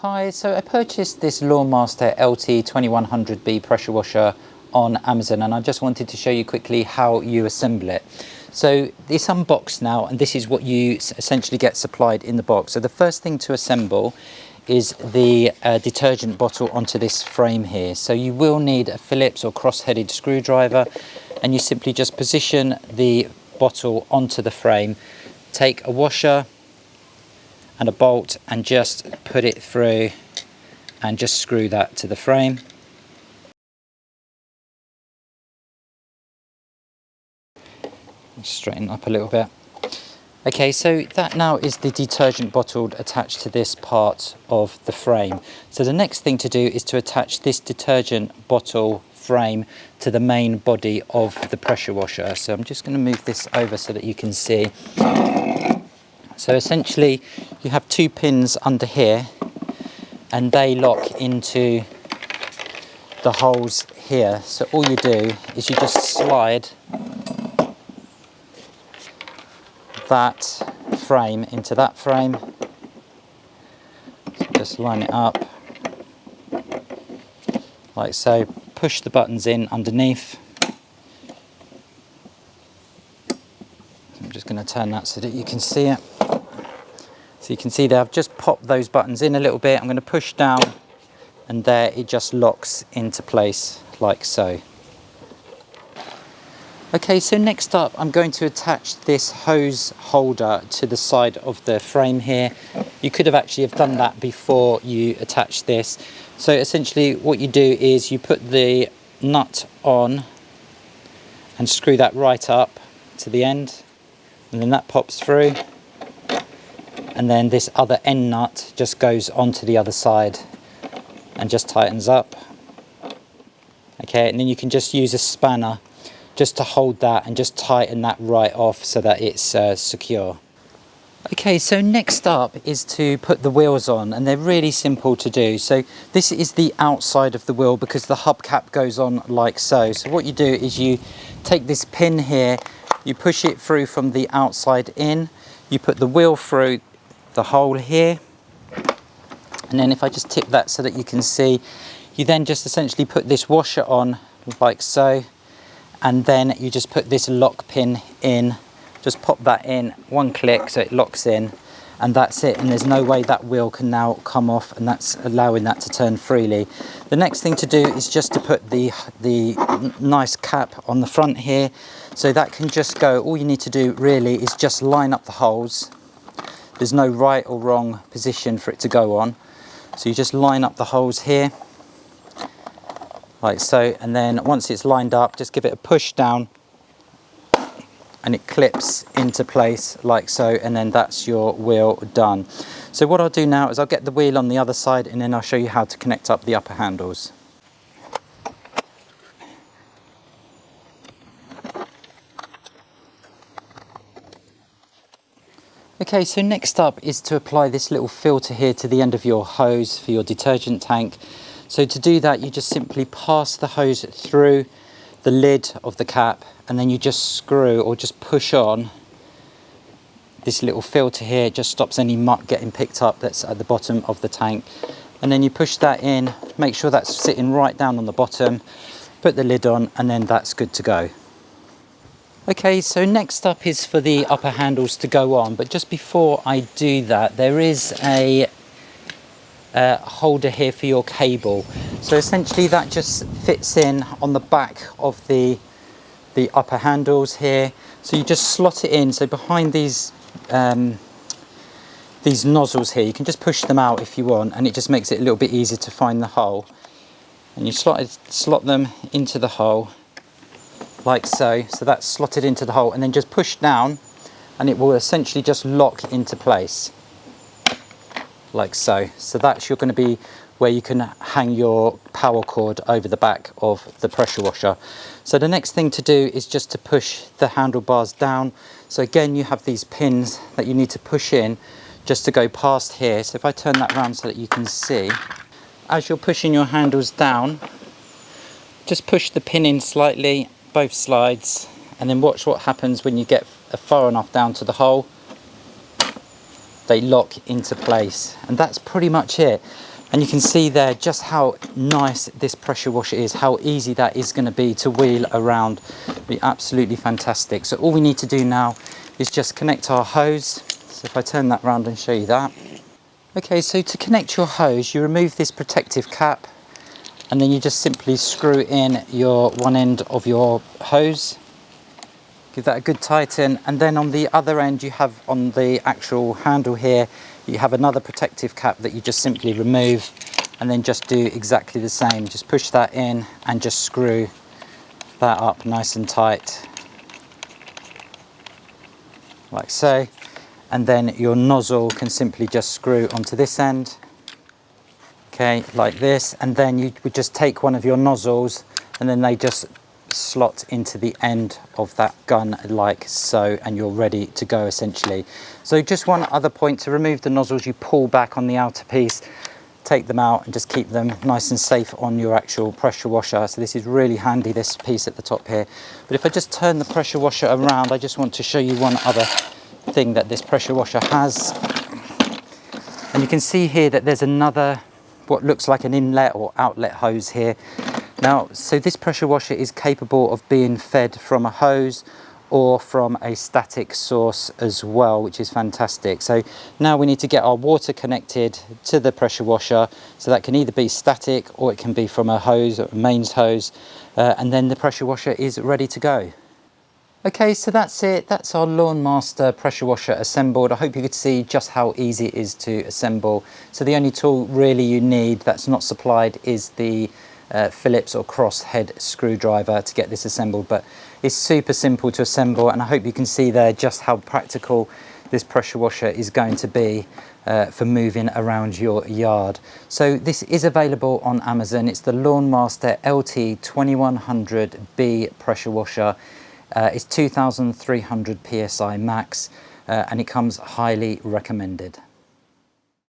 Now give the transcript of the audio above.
Hi, so I purchased this LawnMaster LT2100B pressure washer on Amazon, and I just wanted to show you quickly how you assemble it. So it's unboxed now, and this is what you essentially get supplied in the box. So the first thing to assemble is the detergent bottle onto this frame here. So you will need a Phillips or cross-headed screwdriver, and you simply just position the bottle onto the frame, take a washer and a bolt and just put it through and just screw that to the frame. Straighten up a little bit. Okay, so that now is the detergent bottle attached to this part of the frame. So the next thing to do is to attach this detergent bottle frame to the main body of the pressure washer. So I'm just going to move this over so that you can see. So essentially you have two pins under here and they lock into the holes here. So all you do is you just slide that frame into that frame. So just line it up like so. Push the buttons in underneath. I'm just going to turn that so that you can see it. So you can see there I've just popped those buttons in a little bit. I'm going to push down and there it just locks into place like so. Okay, so next up I'm going to attach this hose holder to the side of the frame here. You could have actually done that before you attach this. So essentially what you do is you put the nut on and screw that right up to the end, and then that pops through, and then this other end nut just goes onto the other side and just tightens up. Okay, and then you can just use a spanner just to hold that and just tighten that right off so that it's secure. Okay, so next up is to put the wheels on, and they're really simple to do. So this is the outside of the wheel because the hubcap goes on like so. So what you do is you take this pin here, you push it through from the outside in, you put the wheel through the hole here, and then if I just tip that so that you can see, you then just essentially put this washer on like so, and then you just put this lock pin in, just pop that in, one click so it locks in, and that's it, and there's no way that wheel can now come off, and that's allowing that to turn freely. The next thing to do is just to put the nice cap on the front here, so that can just go, all you need to do really is just line up the holes. There's no right or wrong position for it to go on, so you just line up the holes here like so, and then once it's lined up just give it a push down and it clips into place like so, and then that's your wheel done. So what I'll do now is I'll get the wheel on the other side, and then I'll show you how to connect up the upper handles. Okay, so next up is to apply this little filter here to the end of your hose for your detergent tank. So to do that you just simply pass the hose through the lid of the cap, and then you just screw or just push on this little filter here. It just stops any muck getting picked up that's at the bottom of the tank, and then you push that in, make sure that's sitting right down on the bottom, put the lid on, and then that's good to go. Okay, so next up is for the upper handles to go on, but just before I do that there is a holder here for your cable. So essentially that just fits in on the back of the upper handles here. So you just slot it in, so behind these nozzles here, you can just push them out if you want, and it just makes it a little bit easier to find the hole. And you slot them into the hole like so. So that's slotted into the hole, and then just push down and it will essentially just lock into place like so. So that's going to be where you can hang your power cord over the back of the pressure washer. So the next thing to do is just to push the handlebars down. So again you have these pins that you need to push in just to go past here. So if I turn that around so that you can see, as you're pushing your handles down, just push the pin in slightly, both sides, and then watch what happens when you get far enough down to the hole. They lock into place, and that's pretty much it. And you can see there just how nice this pressure washer is, how easy that is going to be to wheel around. Be absolutely fantastic. So all we need to do now is just connect our hose. So if I turn that around and show you that. Okay, so to connect your hose, you remove this protective cap and then you just simply screw in your one end of your hose. Give that a good tighten, and then on the other end you have, on the actual handle here, you have another protective cap that you just simply remove, and then just do exactly the same. Just push that in and just screw that up nice and tight, like so. And then your nozzle can simply just screw onto this end, okay, like this. And then you would just take one of your nozzles and then they just slot into the end of that gun like so, and you're ready to go essentially. So just one other point: to remove the nozzles, you pull back on the outer piece, take them out and just keep them nice and safe on your actual pressure washer. So this is really handy, this piece at the top here. But if I just turn the pressure washer around, I just want to show you one other thing that this pressure washer has. And you can see here that there's another, what looks like an inlet or outlet hose here. Now, so this pressure washer is capable of being fed from a hose or from a static source as well, which is fantastic. So now we need to get our water connected to the pressure washer. So that can either be static or it can be from a hose, a mains hose, and then the pressure washer is ready to go. Okay, so that's it. That's our LawnMaster pressure washer assembled. I hope you could see just how easy it is to assemble. So the only tool really you need that's not supplied is the Phillips or cross head screwdriver to get this assembled, but it's super simple to assemble, and I hope you can see there just how practical this pressure washer is going to be for moving around your yard. So this is available on Amazon. It's the LawnMaster LT2100B pressure washer. It's 2,300 psi max, and it comes highly recommended.